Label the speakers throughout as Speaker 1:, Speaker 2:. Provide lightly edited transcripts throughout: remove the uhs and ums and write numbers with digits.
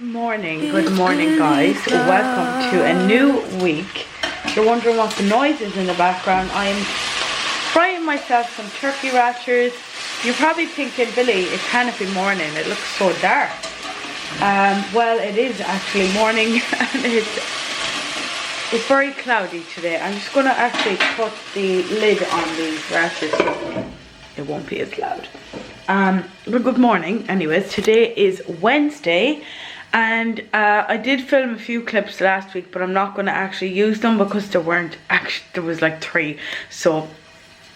Speaker 1: Good morning guys, welcome to a new week. If you're wondering what the noise is in the background, I am frying myself some turkey rashers. You're probably thinking, Billy, it can't be morning, it looks so dark. Well, it is actually morning and it's very cloudy today. I'm just going to actually put the lid on these rashers so it won't be as loud. But good morning anyways. Today is Wednesday. And I did film a few clips last week, but I'm not going to actually use them because there was like 3. So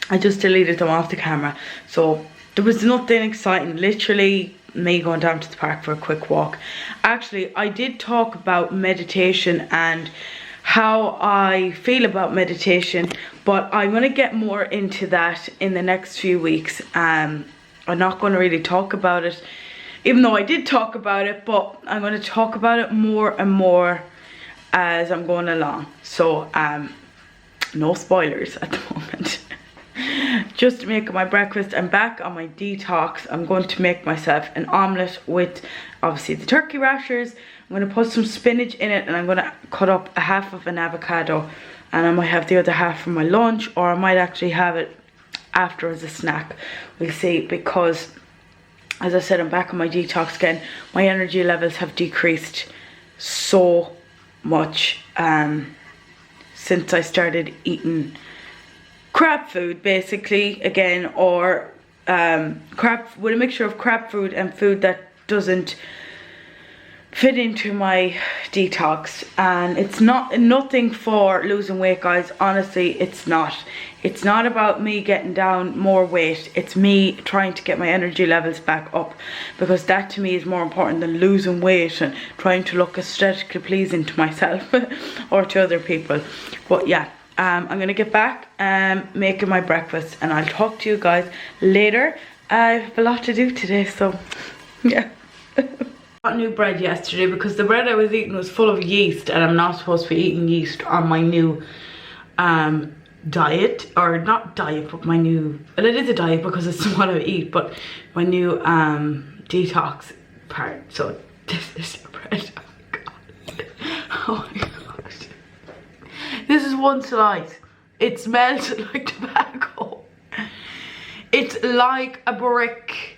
Speaker 1: I just deleted them off the camera. So there was nothing exciting, literally me going down to the park for a quick walk. Actually, I did talk about meditation and how I feel about meditation, but I'm going to get more into that in the next few weeks. I'm not going to really talk about it, even though I did talk about it, but I'm going to talk about it more and more as I'm going along. So, no spoilers at the moment. Just making my breakfast. I'm back on my detox. I'm going to make myself an omelette with, obviously, the turkey rashers. I'm going to put some spinach in it, and I'm going to cut up a half of an avocado. And I might have the other half for my lunch, or I might actually have it after as a snack. We'll see, because as I said, I'm back on my detox again. My energy levels have decreased so much since I started eating crap food, basically, again, or crap with a mixture of crap food and food that doesn't fit into my detox. And it's nothing for losing weight, guys. Honestly, it's not. It's not about me getting down more weight. It's me trying to get my energy levels back up, because that to me is more important than losing weight and trying to look aesthetically pleasing to myself or to other people. But yeah, I'm gonna get back making my breakfast, and I'll talk to you guys later. I have a lot to do today, so yeah. Got new bread yesterday because the bread I was eating was full of yeast, and I'm not supposed to be eating yeast on my new diet, or not diet, but my new, well, it is a diet because it's what I eat, but my new detox part. So this is the bread. Oh my gosh, this is one slice. It smells like tobacco. It's like a brick.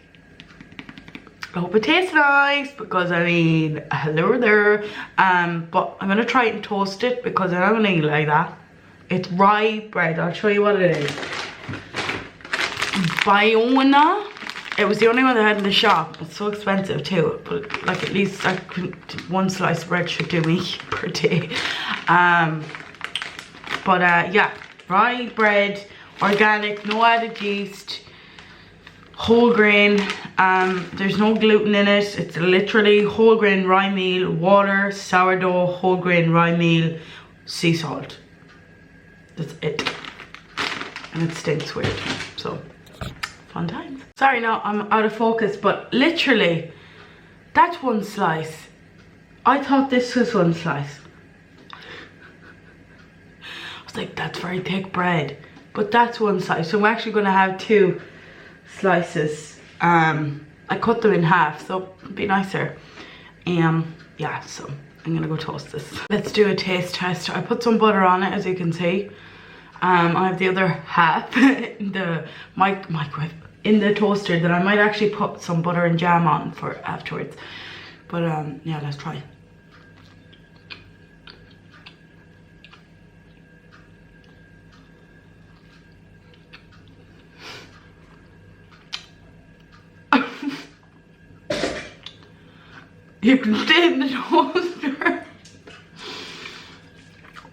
Speaker 1: I hope it tastes nice, because I mean, hello there. But I'm gonna try it and toast it, because I'm not gonna eat it like that. It's rye bread. I'll show you what it is. Biona. It was the only one they had in the shop. It's so expensive too, but like at least one slice of bread should do me per day. Yeah, rye bread, organic, no added yeast, whole grain. There's no gluten in it. It's literally whole grain rye meal, water, sourdough, whole grain rye meal, sea salt. That's it. And it stinks weird. So, fun times. Sorry, no, I'm out of focus, but literally, that's one slice. I thought this was one slice. I was like, that's very thick bread. But that's one slice. So I'm actually going to have 2 slices. I cut them in half, so it'd be nicer. Yeah, so I'm gonna go toast this. Let's do a taste test. I put some butter on it, as you can see. I have the other half in the microwave, in the toaster, that I might actually put some butter and jam on for afterwards. But yeah, let's try. You can stay in the toaster.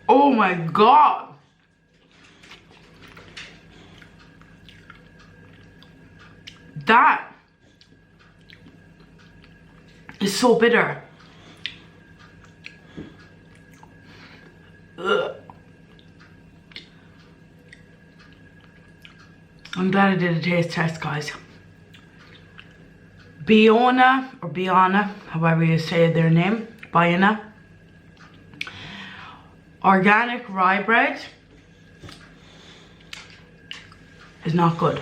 Speaker 1: Oh my god. That is so bitter. Ugh. I'm glad I did a taste test, guys. Biona, or Biana, however you say their name, Biona. Organic rye bread is not good.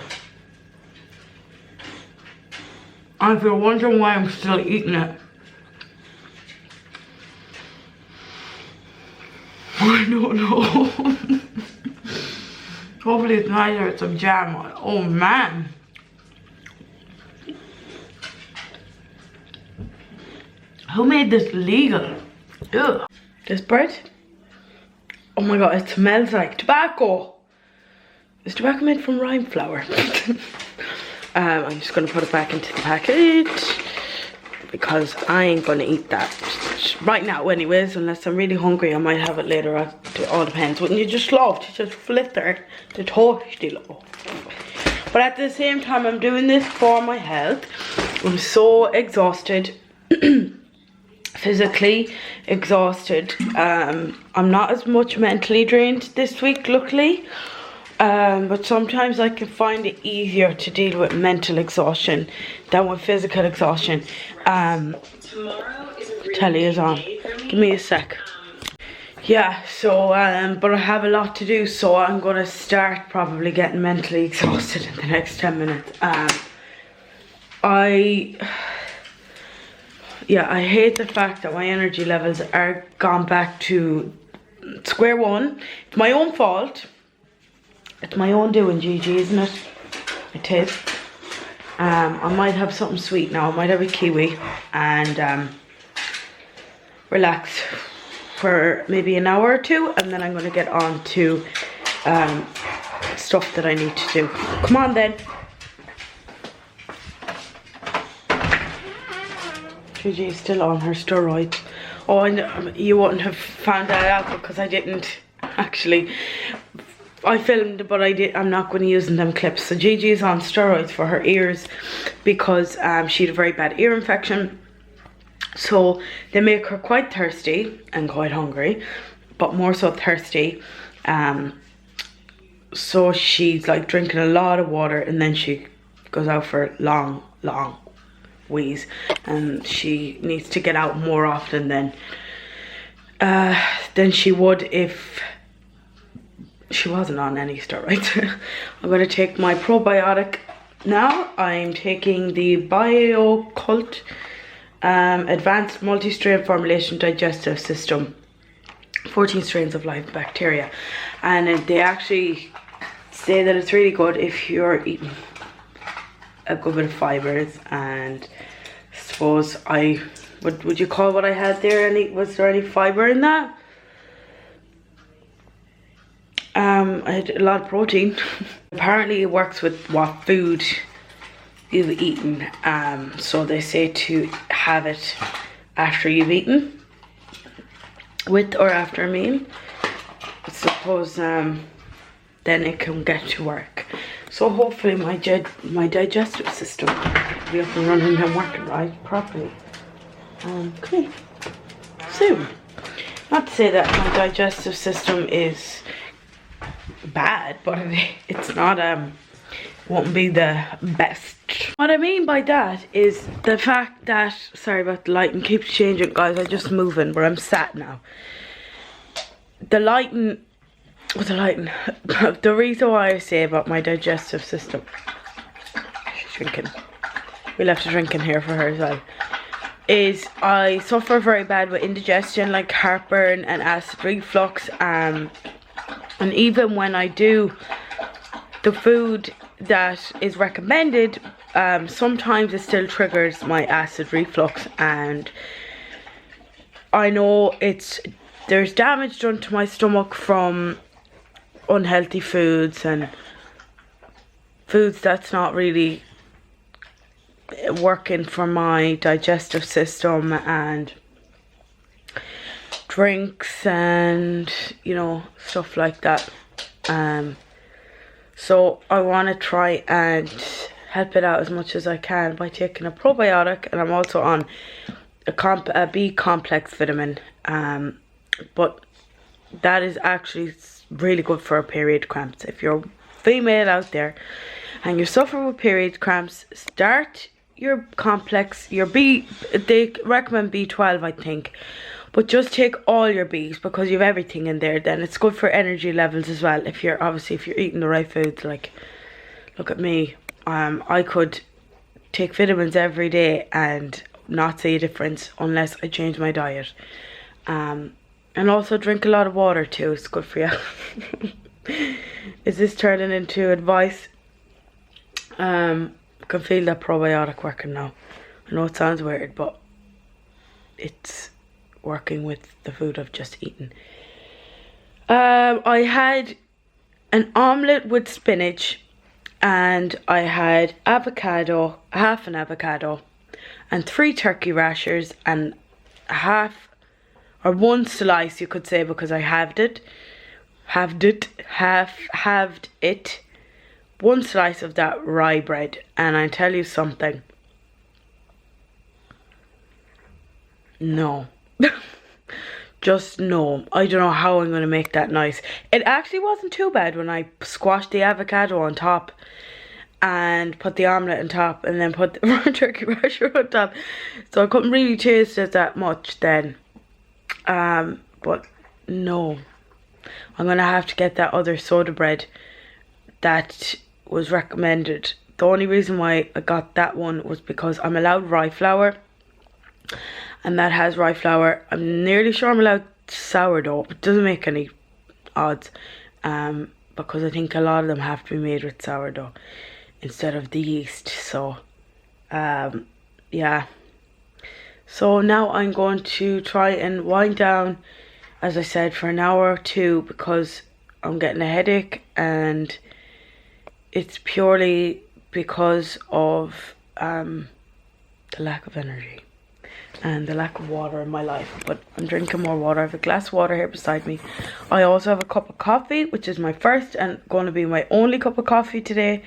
Speaker 1: And if you're wondering why I'm still eating it, I don't know. Hopefully it's nicer with some jam on. Oh man. Who made this legal? Ugh. This bread? Oh my god, it smells like tobacco. Is tobacco made from rice flour? I'm just gonna put it back into the packet because I ain't gonna eat that right now anyways, unless I'm really hungry. I might have it later on. It all depends. Wouldn't you just love to just flitter the toasty loaf? But at the same time, I'm doing this for my health. I'm so exhausted. Physically exhausted. I'm not as much mentally drained this week, luckily. But sometimes I can find it easier to deal with mental exhaustion than with physical exhaustion. Telly is on. Give me a sec. Yeah, so, but I have a lot to do, so I'm going to start probably getting mentally exhausted in the next 10 minutes. I hate the fact that my energy levels are gone back to square one. It's my own fault. It's my own doing, Gigi, isn't it? It is. I might have something sweet now. I might have a kiwi and relax for maybe an hour or two, and then I'm going to get on to stuff that I need to do. Come on then. Gigi is still on her steroids. Oh, and you wouldn't have found that out because I didn't actually. I filmed, but I'm not going to use them clips. So Gigi is on steroids for her ears because she had a very bad ear infection. So they make her quite thirsty and quite hungry, but more so thirsty. So she's like drinking a lot of water, and then she goes out for long wheeze, and she needs to get out more often than she would if she wasn't on any steroids. I'm going to take my probiotic now. I'm taking the BioCult Advanced Multi-Strain Formulation Digestive System, 14 strains of live bacteria, and they actually say that it's really good if you're eating a good bit of fibers. And I suppose would you call what I had there was there any fiber in that? I had a lot of protein. Apparently it works with what food you've eaten, so they say to have it after you've eaten, with or after a meal. I suppose then it can get to work. So hopefully my digestive system will be up and running and working right properly. Okay, soon. Not to say that my digestive system is bad, but it's not won't be the best. What I mean by that is the fact that, sorry about the lighting, keeps changing guys, I'm just moving, but I'm sat now. The reason why I say about my digestive system, she's drinking, we left a drink in here for her as well, is I suffer very bad with indigestion, like heartburn and acid reflux, and even when I do the food that is recommended, sometimes it still triggers my acid reflux, and I know there's damage done to my stomach from unhealthy foods and foods that's not really working for my digestive system, and drinks and stuff like that. So I want to try and help it out as much as I can by taking a probiotic, and I'm also on a B complex vitamin, but that is actually really good for period cramps. If you're female out there and you suffer with period cramps, start your complex, they recommend B12 I think, but just take all your Bs because you have everything in there. Then it's good for energy levels as well. If you're eating the right foods. Like, look at me. I could take vitamins every day and not see a difference unless I change my diet. And also drink a lot of water too, it's good for you. Is this turning into advice? I can feel that probiotic working now. I know it sounds weird, but it's working with the food I've just eaten. I had an omelette with spinach, and I had avocado, half an avocado, and 3 turkey rashers, and one slice, you could say, because I halved it, one slice of that rye bread. And I tell you something, no. Just no. I don't know how I'm going to make that nice. It actually wasn't too bad when I squashed the avocado on top and put the omelette on top and then put the turkey rasher on top. So I couldn't really taste it that much then. But no. I'm going to have to get that other soda bread that was recommended. The only reason why I got that one was because I'm allowed rye flour. And that has rye flour. I'm nearly sure I'm allowed sourdough. It doesn't make any odds. Because I think a lot of them have to be made with sourdough instead of the yeast. So, yeah. So now I'm going to try and wind down, as I said, for an hour or two because I'm getting a headache. And it's purely because of the lack of energy and the lack of water in my life. But I'm drinking more water. I have a glass of water here beside me. I also have a cup of coffee, which is my first and going to be my only cup of coffee today.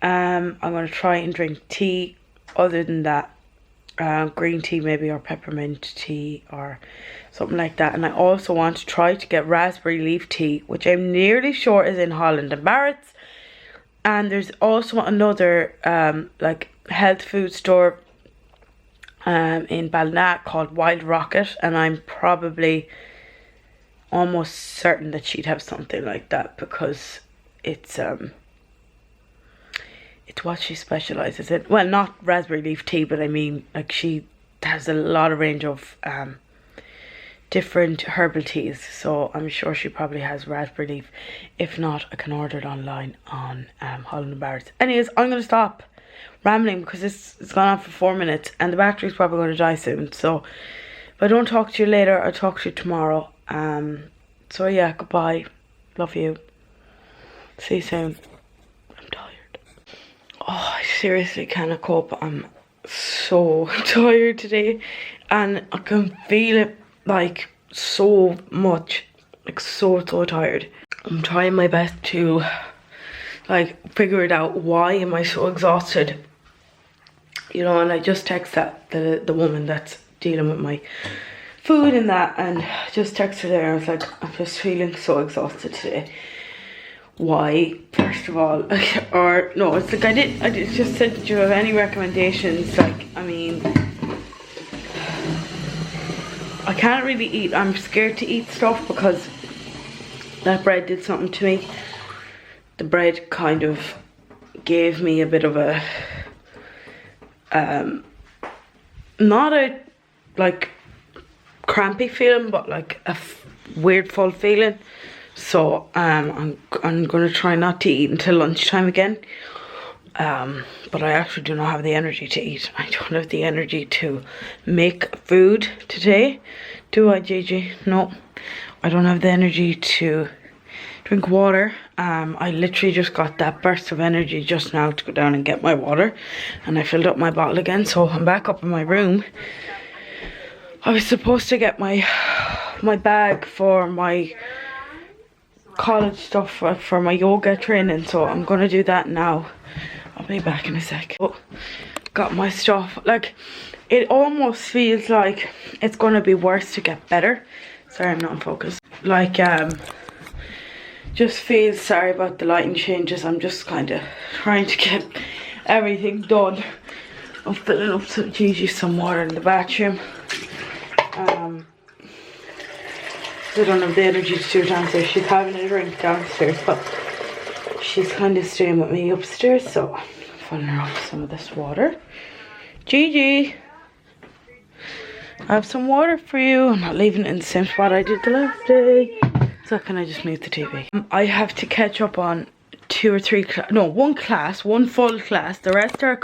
Speaker 1: I'm going to try and drink tea other than that. Green tea maybe, or peppermint tea or something like that. And I also want to try to get raspberry leaf tea, which I'm nearly sure is in Holland and Barrett's. And there's also another like health food store in Ballina called Wild Rocket, and I'm probably almost certain that she'd have something like that because it's what she specializes in. Well, not raspberry leaf tea, but I mean, like, she has a lot of range of different herbal teas, so I'm sure she probably has raspberry leaf. If not, I can order it online on Holland and Barrett's. Anyways, I'm going to stop rambling because it's gone on for 4 minutes and the battery's probably going to die soon. So if I don't talk to you later, I'll talk to you tomorrow. So yeah, goodbye. Love you. See you soon. I'm tired. Oh, I seriously cannot cope. I'm so tired today and I can feel it like so much. Like so tired. I'm trying my best to like figure it out. Why am I so exhausted? You know, and I just text the woman that's dealing with my food and that, and just text her there. And I was like, I'm just feeling so exhausted today. Why? First of all, or no, it's like I just said, do you have any recommendations? Like, I mean, I can't really eat. I'm scared to eat stuff because that bread did something to me. The bread kind of gave me a bit of a not a like crampy feeling, but like a weird full feeling. So I'm gonna try not to eat until lunchtime again. But I actually do not have the energy to eat. I don't have the energy to make food today, do I, Gigi? No, I don't have the energy to drink water. I literally just got that burst of energy just now to go down and get my water, and I filled up my bottle again. So I'm back up in my room. I was supposed to get my bag for my college stuff for my yoga training, so I'm gonna do that now. I'll be back in a sec. Oh, got my stuff. Like, it almost feels like it's gonna be worse to get better. Sorry, I'm not in focus. Like, just feels, sorry about the lighting changes. I'm just kind of trying to get everything done. I'm filling up some Gigi some water in the bathroom. I don't have the energy to do it downstairs. She's having a drink downstairs, but she's kind of staying with me upstairs, so I'm filling her up some of this water. Gigi! I have some water for you. I'm not leaving it in the same spot I did the last day. So can I just mute the TV? I have to catch up on 2 or 3 one class, one full class. The rest are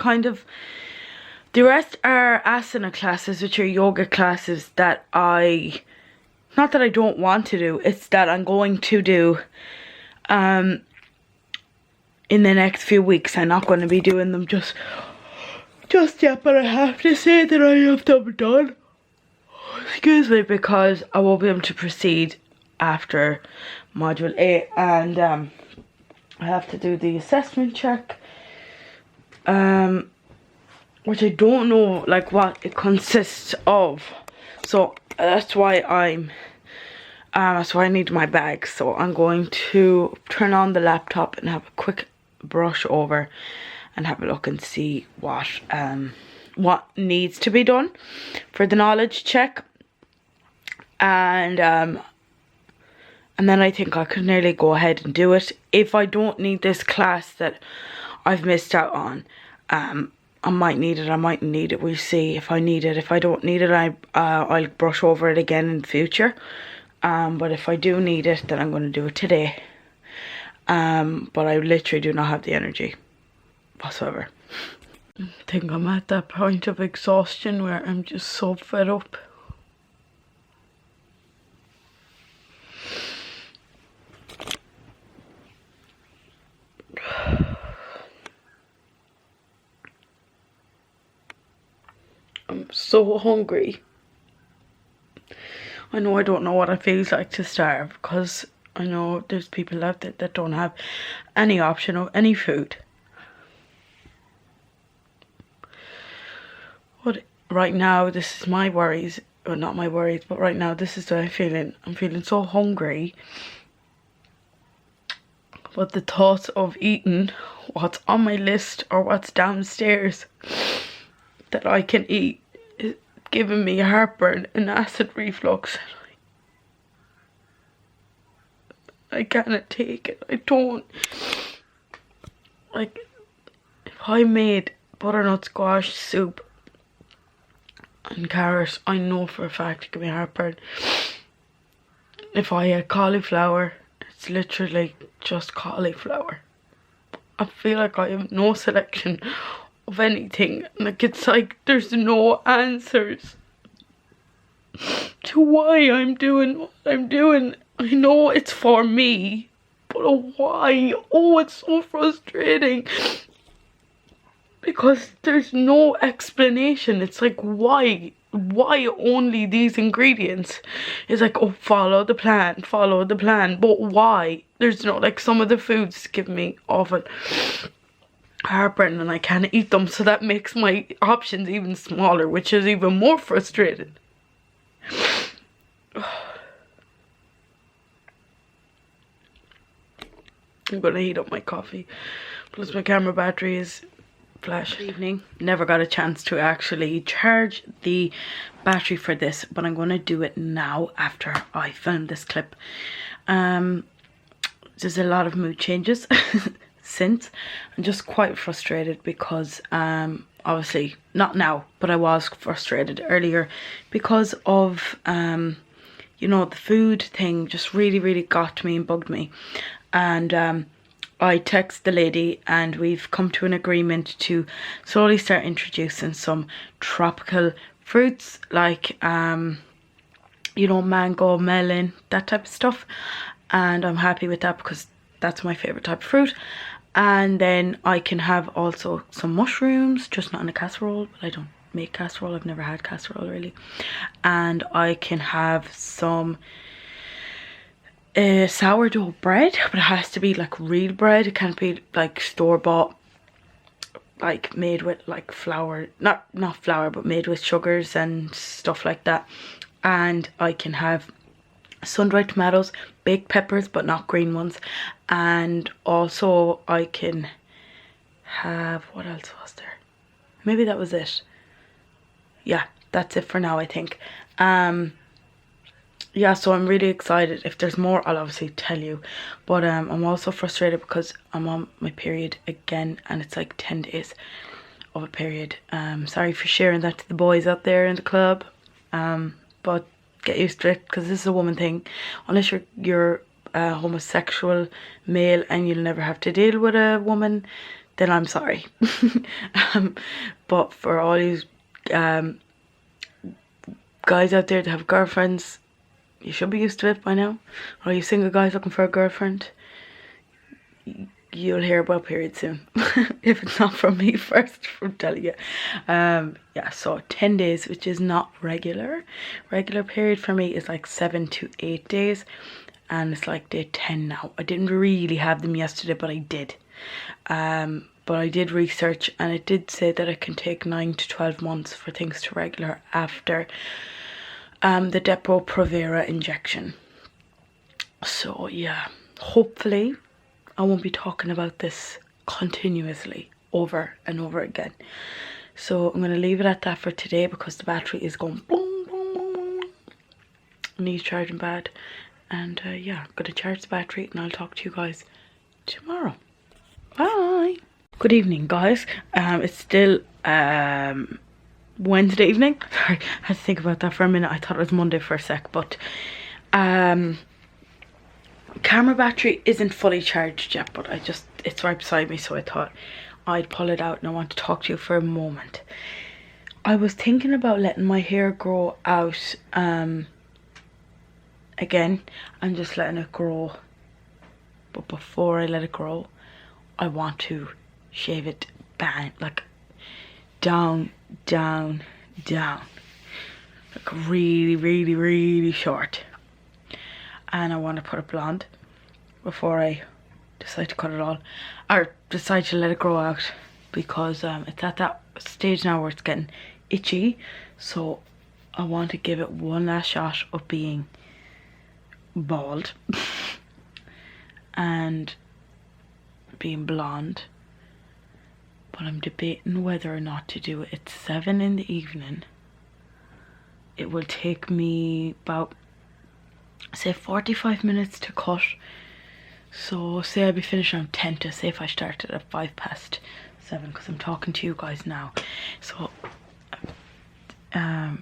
Speaker 1: asana classes, which are yoga classes that not that I don't want to do, it's that I'm going to do in the next few weeks. I'm not going to be doing them just yet, but I have to say that I have them done. Excuse me, because I won't be able to proceed after module 8, and I have to do the assessment check, which I don't know like what it consists of. So that's why I need my bag. So I'm going to turn on the laptop and have a quick brush over and have a look and see what needs to be done for the knowledge check, and then I think I could nearly go ahead and do it. If I don't need this class that I've missed out on, I might need it, I mightn't need it. We'll see if I need it. If I don't need it, I'll brush over it again in the future. But if I do need it, then I'm going to do it today. But I literally do not have the energy whatsoever. I think I'm at that point of exhaustion where I'm just so fed up. I'm so hungry. I know I don't know what it feels like to starve, because I know there's people out there that don't have any option of any food. But right now, this is my worries, or not my worries, but right now this is what I'm feeling. I'm feeling so hungry. But the thought of eating what's on my list or what's downstairs that I can eat is giving me heartburn and acid reflux. I cannot take it. I don't. Like, if I made butternut squash soup and carrots, I know for a fact it give me heartburn. If I had cauliflower, it's literally just cauliflower. I feel like I have no selection of anything. Like, it's like there's no answers to why I'm doing what I'm doing. I know it's for me, but why? Oh, it's so frustrating. Because there's no explanation. It's like, why? Why only these ingredients? It's like, oh, follow the plan. But why? There's no, like, some of the foods give me awful heartburn and I can't eat them. So that makes my options even smaller, which is even more frustrating. I'm gonna heat up my coffee. Plus my camera battery is flash. Evening. Never got a chance to actually charge the battery for this, but I'm gonna do it now after I film this clip. There's a lot of mood changes since. I'm just quite frustrated because obviously not now, but I was frustrated earlier because of you know, the food thing just really got to me and bugged me. And I text the lady and we've come to an agreement to slowly start introducing some tropical fruits like you know, mango, melon, that type of stuff. And I'm happy with that because that's my favourite type of fruit. And then I can have also some mushrooms, just not in a casserole, but I don't make casserole. I've never had casserole really. And I can have some sourdough bread, but it has to be like real bread. It can't be like store-bought, like made with like flour, not flour, but made with sugars and stuff like that. And I can have sun-dried tomatoes, baked peppers but not green ones, and also I can have, what else was there? Maybe that was it. Yeah, that's it for now, I think. Yeah, so I'm really excited. If there's more, I'll obviously tell you. But I'm also frustrated because I'm on my period again and it's like 10 days of a period. Sorry for sharing that to the boys out there in the club. But get used to it, because this is a woman thing. Unless you're a homosexual male and you'll never have to deal with a woman, then I'm sorry. But for all you guys out there that have girlfriends, you should be used to it by now. Or you single guys looking for a girlfriend, you'll hear about periods soon. If it's not from me first, from telling you. Yeah, so 10 days, which is not regular. Regular period for me is like 7 to 8 days. And it's like day 10 now. I didn't really have them yesterday, but I did. But I did research, and it did say that it can take 9 to 12 months for things to regular after the Depo-Provera injection. So yeah, hopefully I won't be talking about this continuously over and over again. So I'm going to leave it at that for today, because the battery is going boom, boom, boom, boom. Needs charging bad. And yeah, I'm going to charge the battery, and I'll talk to you guys tomorrow. Bye. Good evening, guys. It's still Wednesday evening. Sorry, I had to think about that for a minute. I thought it was Monday for a sec, but camera battery isn't fully charged yet, but it's right beside me, so I thought I'd pull it out, and I want to talk to you for a moment. I was thinking about letting my hair grow out again, and just letting it grow, but before I let it grow, I want to shave it bang, like down, down, down, like really, really, really short. And I want to put it blonde before I decide to cut it all, or decide to let it grow out, because it's at that stage now where it's getting itchy. So I want to give it one last shot of being bald and being blonde. But I'm debating whether or not to do it. It's 7 in the evening. It will take me about, say, 45 minutes to cut. So say I'll be finishing around 10 to, say if I started at 7:05, because I'm talking to you guys now. So it'll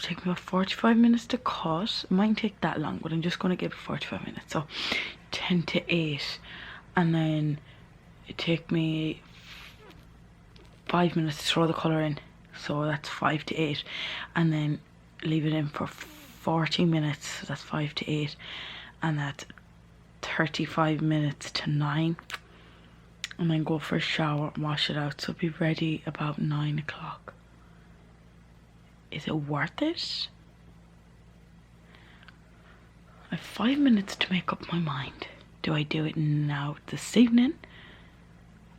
Speaker 1: take me about 45 minutes to cut. It mightn't take that long, but I'm just going to give it 45 minutes. So 10 to 8, and then it take me 5 minutes to throw the colour in. So that's 5 to 8, and then leave it in for 40 minutes. So that's 5 to 8, and that's 35 minutes to 9. And then go for a shower and wash it out. So be ready about 9 o'clock. Is it worth it? I have 5 minutes to make up my mind. Do I do it now this evening,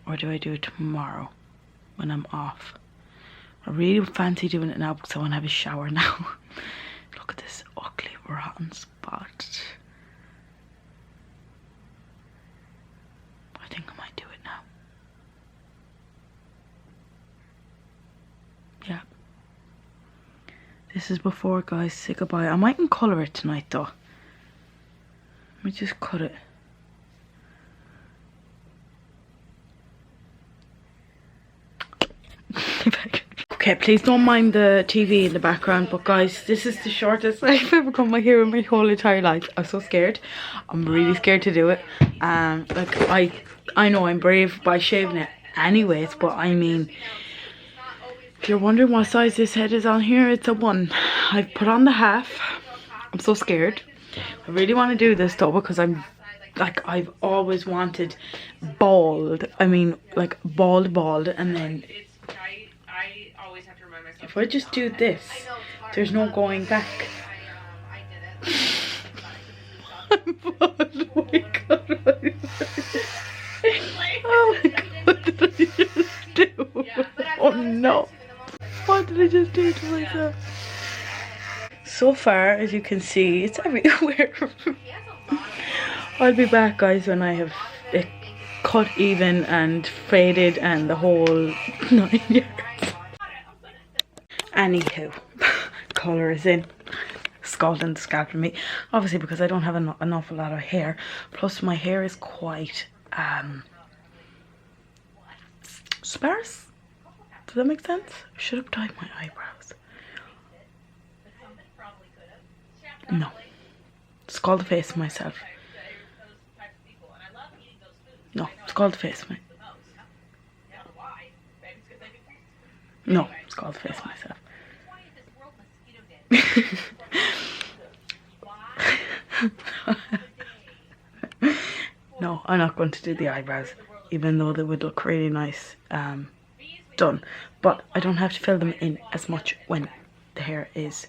Speaker 1: or do I do it tomorrow when I'm off? I really fancy doing it now, because I want to have a shower now. Look at this ugly rotten spot. I think I might do it now. Yeah. This is before, guys, say goodbye. I mightn't colour it tonight though. Let me just cut it. Okay, please don't mind the TV in the background, but guys, this is the shortest I've ever cut my hair in my whole entire life. I'm so scared. I'm really scared to do it. Like I know I'm brave by shaving it anyways, but I mean, if you're wondering what size this head is on here, it's a 1. I've put on the half. I'm so scared. I really want to do this though, because I'm like, I've always wanted bald. I mean, like bald, and then if I just do this, there's no going back. I'm bald. Oh my god. Oh my god, what did I just do? Oh no. What did I just do to myself? So far, as you can see, it's everywhere. I'll be back, guys, when I have it cut even and faded and the whole 9 yards. Anywho, colour is in. Scalding the scalp for me. Obviously, because I don't have an awful lot of hair. Plus, my hair is quite sparse. Does that make sense? I should have dyed my eyebrows. No. Scald the face of myself. No, scald the face of me. No, scald the face of myself. No, I'm not going to do the eyebrows, even though they would look really nice done. But I don't have to fill them in as much when the hair is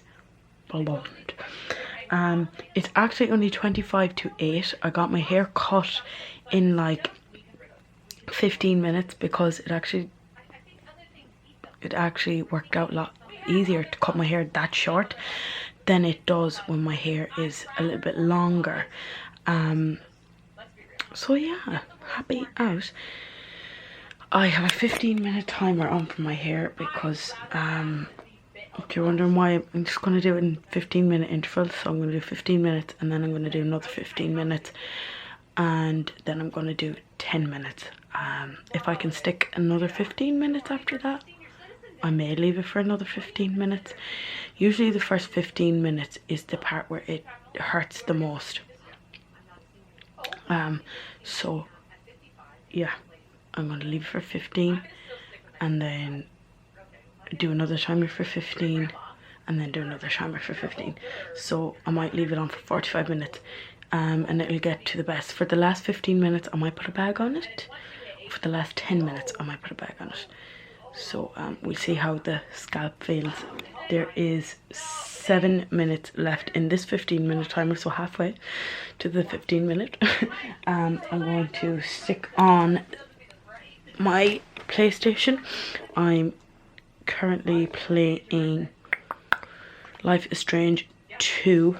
Speaker 1: blonde. It's actually only 25 to 8. I got my hair cut in like 15 minutes because it actually worked out a lot easier to cut my hair that short than it does when my hair is a little bit longer. So yeah, happy out. I have a 15-minute timer on for my hair because if you're wondering why, I'm just going to do it in 15-minute intervals. So I'm going to do 15 minutes and then I'm going to do another 15 minutes and then I'm going to do 10 minutes. If I can stick another 15 minutes after that, I may leave it for another 15 minutes. Usually the first 15 minutes is the part where it hurts the most. So yeah, I'm going to leave it for 15 and then do another timer for 15 and then do another timer for 15. So I might leave it on for 45 minutes and it'll get to the best. For the last 15 minutes I might put a bag on it. For the last 10 minutes I might put a bag on it. So we'll see how the scalp feels. There is 7 minutes left in this 15-minute timer, so halfway to the 15-minute. I'm going to stick on my PlayStation. I'm currently playing Life is Strange 2.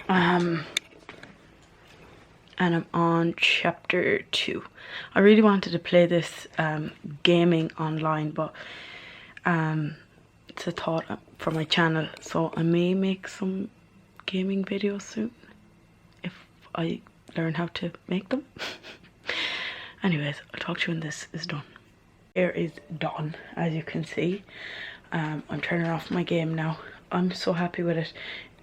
Speaker 1: And I'm on chapter 2. I really wanted to play this gaming online, but it's a thought for my channel, so I may make some gaming videos soon if I learn how to make them. Anyways, I'll talk to you when this is done. Hair is done, as you can see. I'm turning off my game now. I'm so happy with it.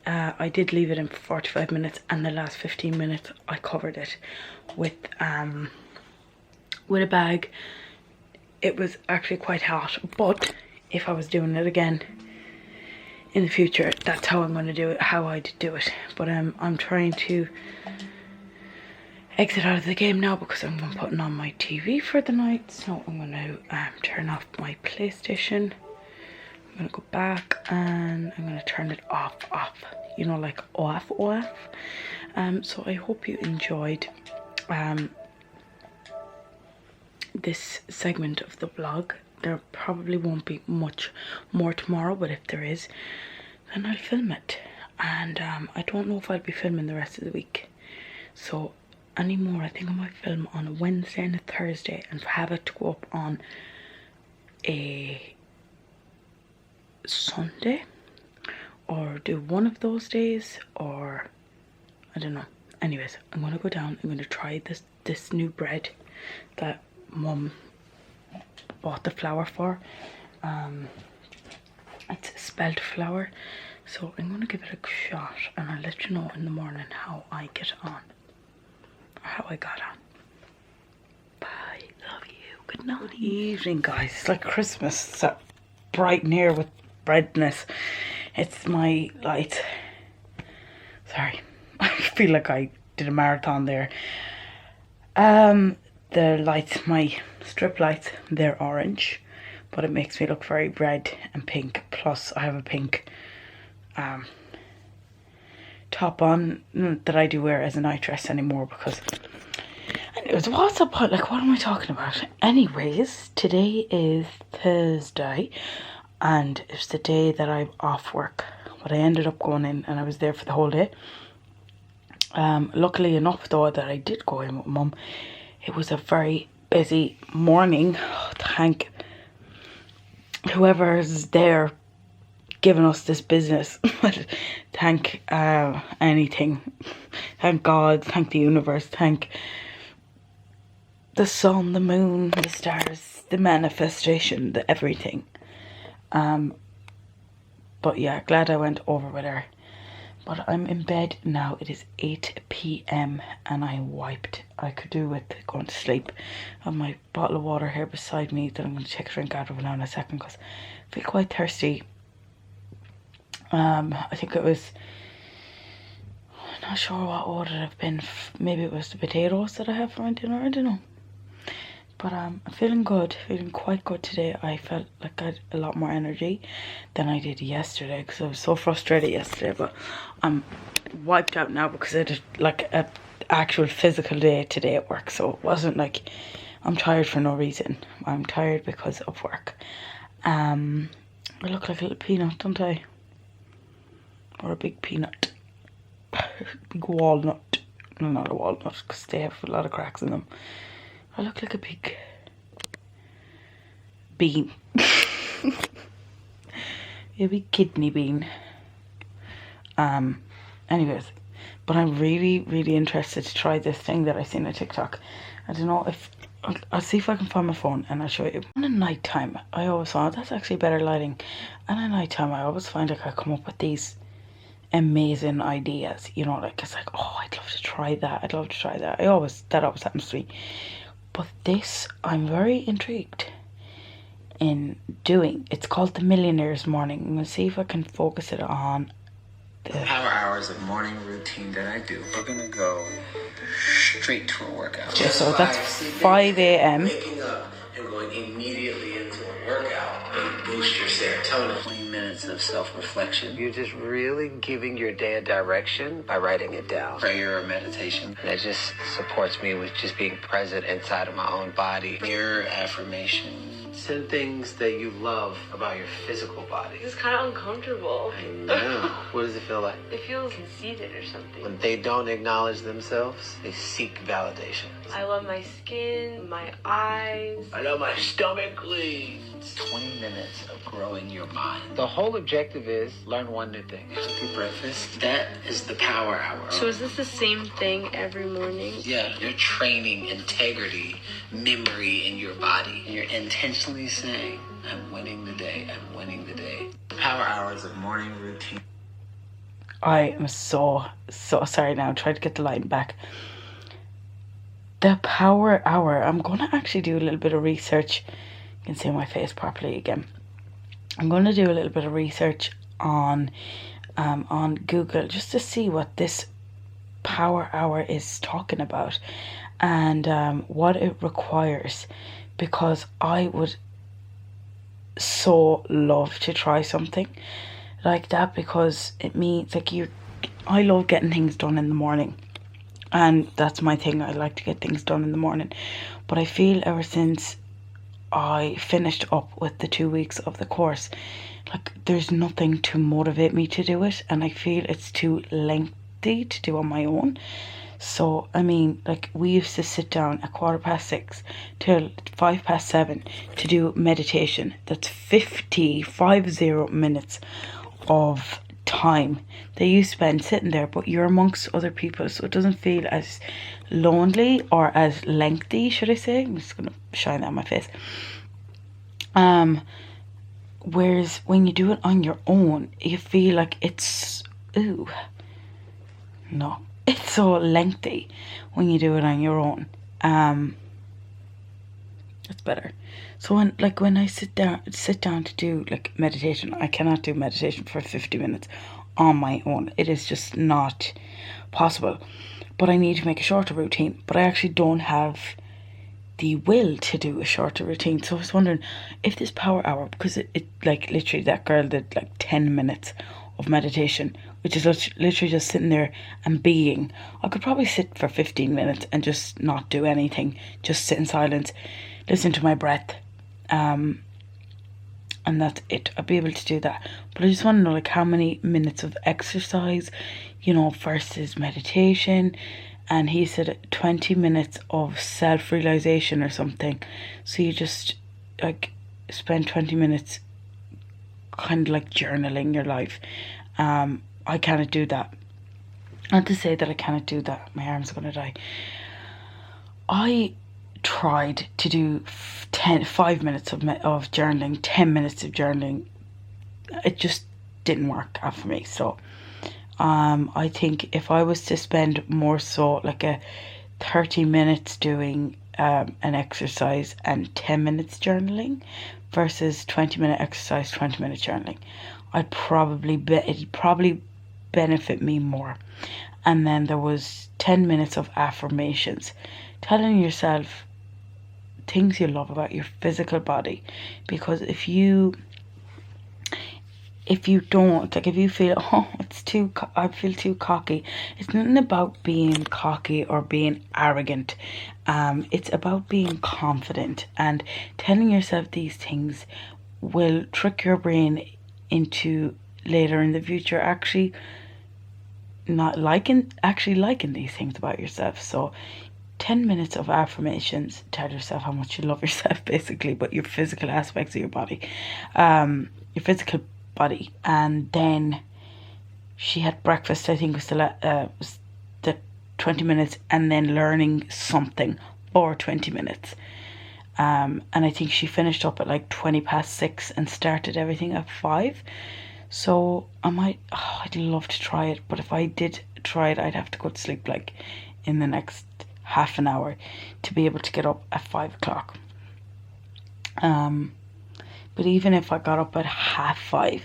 Speaker 1: I did leave it in for 45 minutes and the last 15 minutes I covered it with a bag. It was actually quite hot, but if I was doing it again in the future, that's how I'm going to do it, how I'd do it. But I'm trying to exit out of the game now because I'm putting on my TV for the night. So I'm going to turn off my PlayStation. I'm going to go back and I'm going to turn it off, you know, like off. So I hope you enjoyed this segment of the vlog. There probably won't be much more tomorrow, but if there is, then I'll film it. And I don't know if I'll be filming the rest of the week. So anymore, I think I might film on a Wednesday and a Thursday and have it to go up on a Sunday, or do one of those days, or I don't know. Anyways, I'm gonna go down. I'm gonna try this new bread that Mum bought the flour for. It's spelt flour, so I'm gonna give it a shot and I'll let you know in the morning how I get on, or how I got on. Bye, love you, good night. Evening, guys. It's like Christmas. It's that bright near with redness. It's my light. Sorry, I feel like I did a marathon there. The lights, my strip lights, they're orange, but it makes me look very red and pink. Plus I have a pink top on that I do wear as a night dress anymore because, anyways, what's up, like what am I talking about? Anyways, today is Thursday and it's the day that I'm off work, but I ended up going in and I was there for the whole day. Luckily enough though that I did go in with Mum. It was a very busy morning. Thank whoever's there giving us this business. Thank anything. Thank God, thank the universe, thank the sun, the moon, the stars, the manifestation, the everything. But yeah, glad I went over with her. But I'm in bed now. It is 8 p.m. and I wiped. I could do with going to sleep. I have my bottle of water here beside me that I'm going to take a drink out of now in a second because I feel quite thirsty. I think it was, I'm not sure what would it have been. Maybe it was the potatoes that I have for my dinner. I don't know. But I'm feeling good, feeling quite good today. I felt like I had a lot more energy than I did yesterday because I was so frustrated yesterday. But I'm wiped out now because I did like a actual physical day today at work. So it wasn't like I'm tired for no reason. I'm tired because of work. I look like a little peanut, don't I? Or a big peanut. Big walnut. No, not a walnut because they have a lot of cracks in them. I look like a big bean. A big kidney bean. Anyways, but I'm really interested to try this thing that I seen on TikTok. I don't know if I'll see if I can find my phone and I'll show you. And at night time, I always thought that's actually better lighting. And at night time, I always find like I come up with these amazing ideas. You know, like it's like, oh, I'd love to try that. I'd love to try that. That always happens to me. But this, I'm very intrigued in doing. It's called the Millionaire's Morning. I'm going to see if I can focus it on the
Speaker 2: power hours of morning routine that I do. We're going to go straight to a workout.
Speaker 1: Yeah, so that's 5 a.m.
Speaker 2: Waking up and going immediately into a workout and boost your serotonin. 20 minutes of self-reflection. You're just really giving your day a direction by writing it down. Prayer or meditation. That just supports me with just being present inside of my own body. Mirror affirmation. 10 things that you love about your physical body.
Speaker 3: It's kind of uncomfortable.
Speaker 2: I know. What does it feel like?
Speaker 3: It feels conceited or something.
Speaker 2: When they don't acknowledge themselves, they seek validation.
Speaker 3: I love my skin, my eyes.
Speaker 2: I know my stomach bleeds. 20 minutes of growing your mind. The whole objective is learn one new thing. Healthy breakfast. That is the power hour.
Speaker 3: So is this the same thing every morning?
Speaker 2: Yeah, you're training integrity, memory in your body. And you're intentionally saying, I'm winning the day, I'm winning the day. Power hours of morning routine.
Speaker 1: I am so sorry now. I'm trying to get the light back. The power hour. I'm going to actually do a little bit of research. You can see my face properly again. I'm going to do a little bit of research on Google just to see what this power hour is talking about and what it requires, because I would so love to try something like that, because it means like I love getting things done in the morning, and that's my thing. I like to get things done in the morning, but I feel ever since I finished up with the 2 weeks of the course, like there's nothing to motivate me to do it, and I feel it's too lengthy to do on my own. So I mean, like we used to sit down at 6:15 till 7:05 to do meditation. That's 50 minutes of time that you spend sitting there, but you're amongst other people, so it doesn't feel as lonely or as lengthy, should I say. I'm just gonna shine that on my face. Whereas when you do it on your own, you feel like it's it's so lengthy when you do it on your own. It's better. So when I sit down to do like meditation, I cannot do meditation for 50 minutes on my own. It is just not possible. But I need to make a shorter routine. But I actually don't have the will to do a shorter routine. So I was wondering if this power hour, because it like literally that girl did like 10 minutes of meditation, which is literally just sitting there and being. I could probably sit for 15 minutes and just not do anything, just sit in silence, listen to my breath, and that's it. I'd be able to do that. But I just want to know like how many minutes of exercise, versus meditation. And he said 20 minutes of self-realization or something. So you just like spend 20 minutes kind of like journaling your life. I cannot do that. Not to say that I cannot do that. My arms are going to die. I tried to do 5 minutes of journaling, 10 minutes of journaling. It just didn't work out for me. So I think if I was to spend more so like a 30 minutes doing an exercise and 10 minutes journaling versus 20-minute exercise, 20-minute journaling, it'd probably benefit me more. And then there was 10 minutes of affirmations, telling yourself things you love about your physical body. Because if you don't, like if you feel, oh, I feel too cocky, it's nothing about being cocky or being arrogant. It's about being confident, and telling yourself these things will trick your brain into later in the future actually liking these things about yourself. So 10 minutes of affirmations, tell yourself how much you love yourself, basically, but your physical aspects of your body, your physical body. And then she had breakfast, I think was the 20 minutes, and then learning something for 20 minutes. And I think she finished up at like 6:20 and started everything at 5. So I'd love to try it, but if I did try it, I'd have to go to sleep like in the next half an hour to be able to get up at 5 o'clock. But even if I got up at 5:30,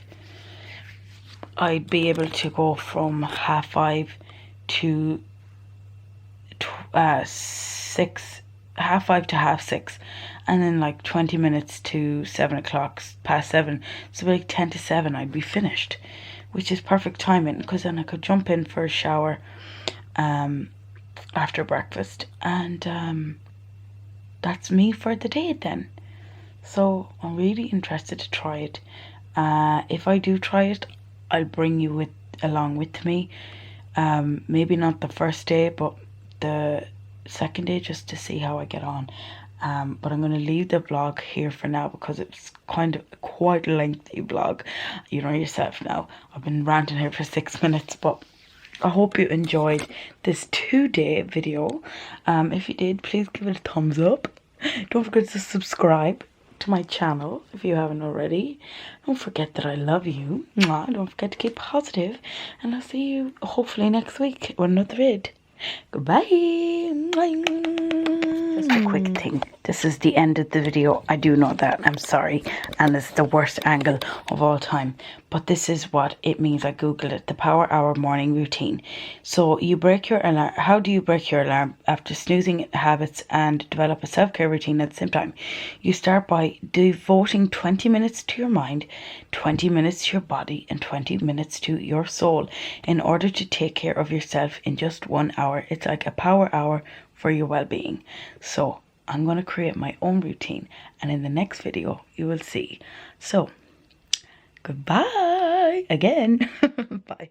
Speaker 1: I'd be able to go from 5:30 to 6, 5:30 to 6:30, and then like 20 minutes to 7 o'clock, past 7. So like 10 to 7 I'd be finished, which is perfect timing, because then I could jump in for a shower after breakfast, and that's me for the day then. So I'm really interested to try it. If I do try it, I'll bring you along with me. Maybe not the first day, but the second day, just to see how I get on. But I'm going to leave the vlog here for now, because it's quite a lengthy vlog. You know yourself now. I've been ranting here for 6 minutes, but I hope you enjoyed this 2-day video. If you did, please give it a thumbs up. Don't forget to subscribe to my channel if you haven't already. Don't forget that I love you. Mwah. Don't forget to keep positive, and I'll see you hopefully next week with another vid. Goodbye. Just a quick thing. This is the end of the video. I do know that. I'm sorry. And it's the worst angle of all time. But this is what it means. I googled it. The Power Hour morning routine. So you break your alarm. How do you break your alarm? After snoozing habits and develop a self-care routine at the same time. You start by devoting 20 minutes to your mind, 20 minutes to your body, and 20 minutes to your soul in order to take care of yourself in just 1 hour. It's like a power hour for your well-being. So I'm going to create my own routine, and in the next video you will see. So goodbye again. Bye.